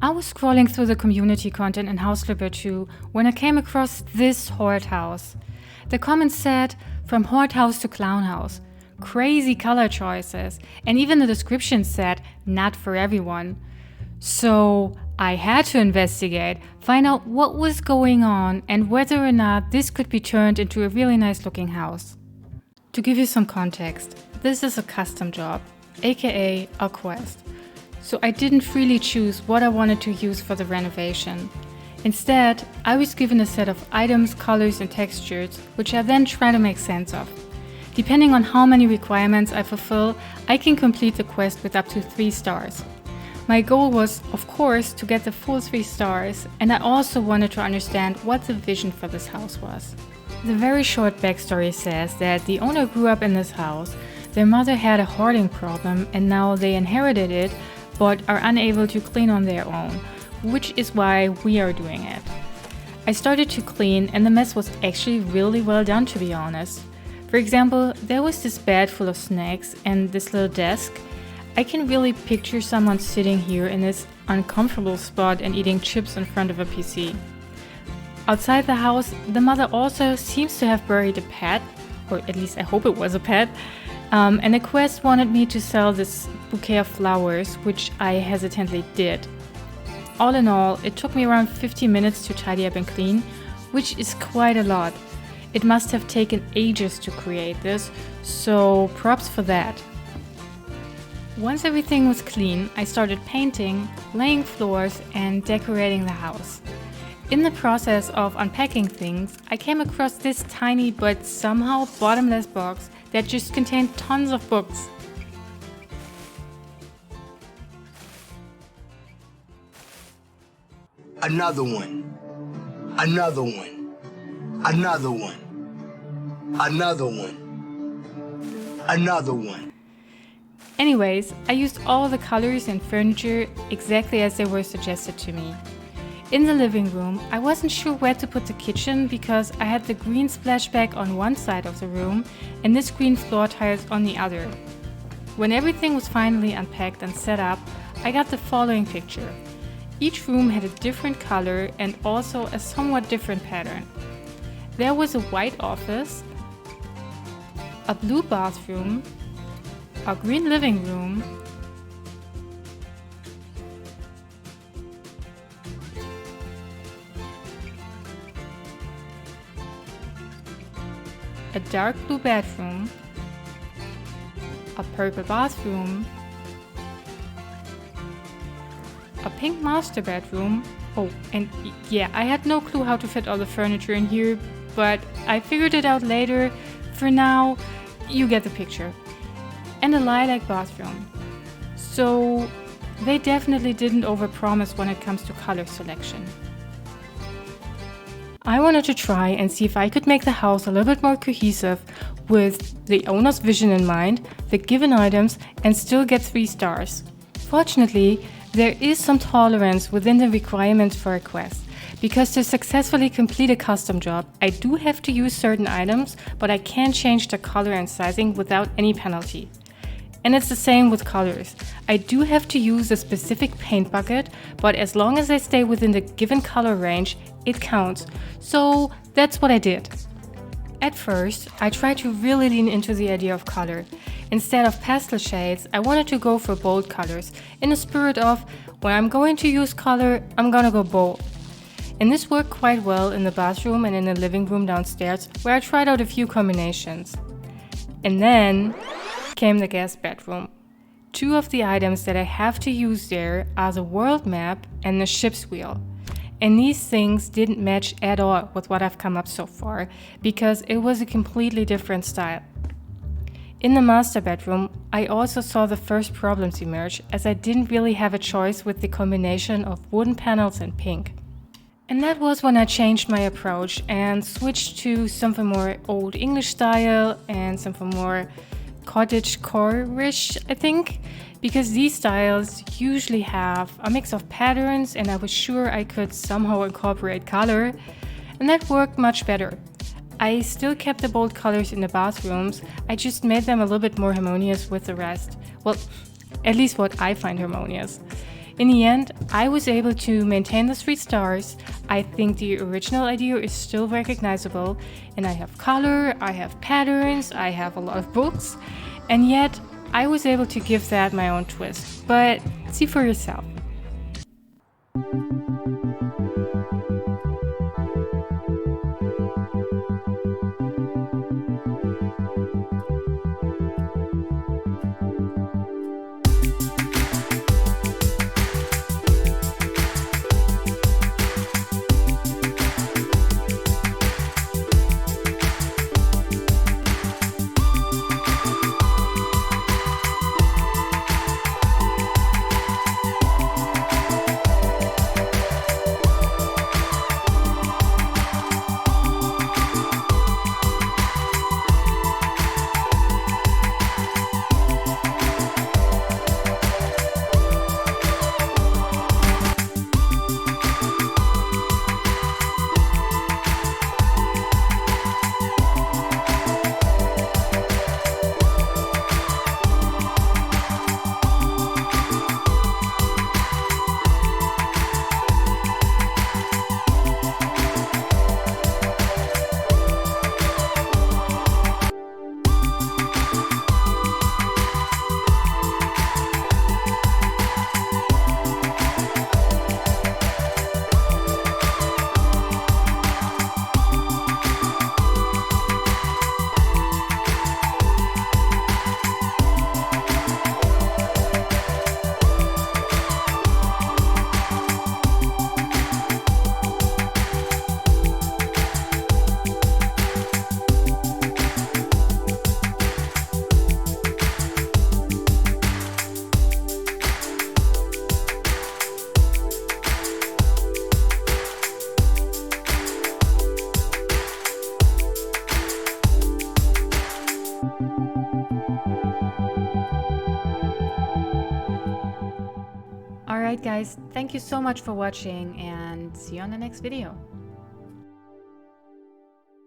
I was scrolling through the community content in House Flipper 2 when I came across this Hoarder House. The comments said, from Hoarder House to Clown House, crazy color choices, and even the description said, not for everyone. So I had to investigate, find out what was going on and whether or not this could be turned into a really nice looking house. To give you some context, this is a custom job, aka a quest. So I didn't freely choose what I wanted to use for the renovation. Instead, I was given a set of items, colors and textures, which I then try to make sense of. Depending on how many requirements I fulfill, I can complete the quest with up to 3 stars. My goal was, of course, to get the full 3 stars, and I also wanted to understand what the vision for this house was. The very short backstory says that the owner grew up in this house, their mother had a hoarding problem and now they inherited it, but are unable to clean on their own, which is why we are doing it. I started to clean and the mess was actually really well done, to be honest. For example, there was this bed full of snacks and this little desk. I can really picture someone sitting here in this uncomfortable spot and eating chips in front of a PC. Outside the house, the mother also seems to have buried a pet, or at least I hope it was a pet, and the quest wanted me to sell this bouquet of flowers, which I hesitantly did. All in all, it took me around 15 minutes to tidy up and clean, which is quite a lot. It must have taken ages to create this, so props for that. Once everything was clean, I started painting, laying floors, and decorating the house. In the process of unpacking things, I came across this tiny but somehow bottomless box that just contained tons of books. Another one, another one, another one, another one, another one. Anyways, I used all the colors and furniture exactly as they were suggested to me. In the living room, I wasn't sure where to put the kitchen because I had the green splashback on one side of the room and this green floor tiles on the other. When everything was finally unpacked and set up, I got the following picture. Each room had a different color and also a somewhat different pattern. There was a white office, a blue bathroom, a green living room, a dark blue bedroom, a purple bathroom, a pink master bedroom. Oh, and yeah, I had no clue how to fit all the furniture in here, but I figured it out later. For now, you get the picture. And a lilac bathroom. So they definitely didn't overpromise when it comes to color selection. I wanted to try and see if I could make the house a little bit more cohesive with the owner's vision in mind, the given items, and still get 3 stars. Fortunately, there is some tolerance within the requirements for a quest, because to successfully complete a custom job, I do have to use certain items, but I can change the color and sizing without any penalty. And it's the same with colors. I do have to use a specific paint bucket, but as long as I stay within the given color range, it counts. So that's what I did. At first, I tried to really lean into the idea of color. Instead of pastel shades, I wanted to go for bold colors, in the spirit of, when I'm going to use color, I'm gonna go bold. And this worked quite well in the bathroom and in the living room downstairs, where I tried out a few combinations. And then came the guest bedroom. 2 of the items that I have to use there are the world map and the ship's wheel. And these things didn't match at all with what I've come up so far, because it was a completely different style. In the master bedroom, I also saw the first problems emerge, as I didn't really have a choice with the combination of wooden panels and pink. And that was when I changed my approach and switched to something more old English style and something more cottagecore-ish, I think, because these styles usually have a mix of patterns and I was sure I could somehow incorporate color, and that worked much better. I still kept the bold colors in the bathrooms, I just made them a little bit more harmonious with the rest. Well, at least what I find harmonious. In the end, I was able to maintain the 3 stars. I think the original idea is still recognizable, and I have color, I have patterns, I have a lot of books, and yet I was able to give that my own twist. But see for yourself. Alright guys, thank you so much for watching and see you on the next video.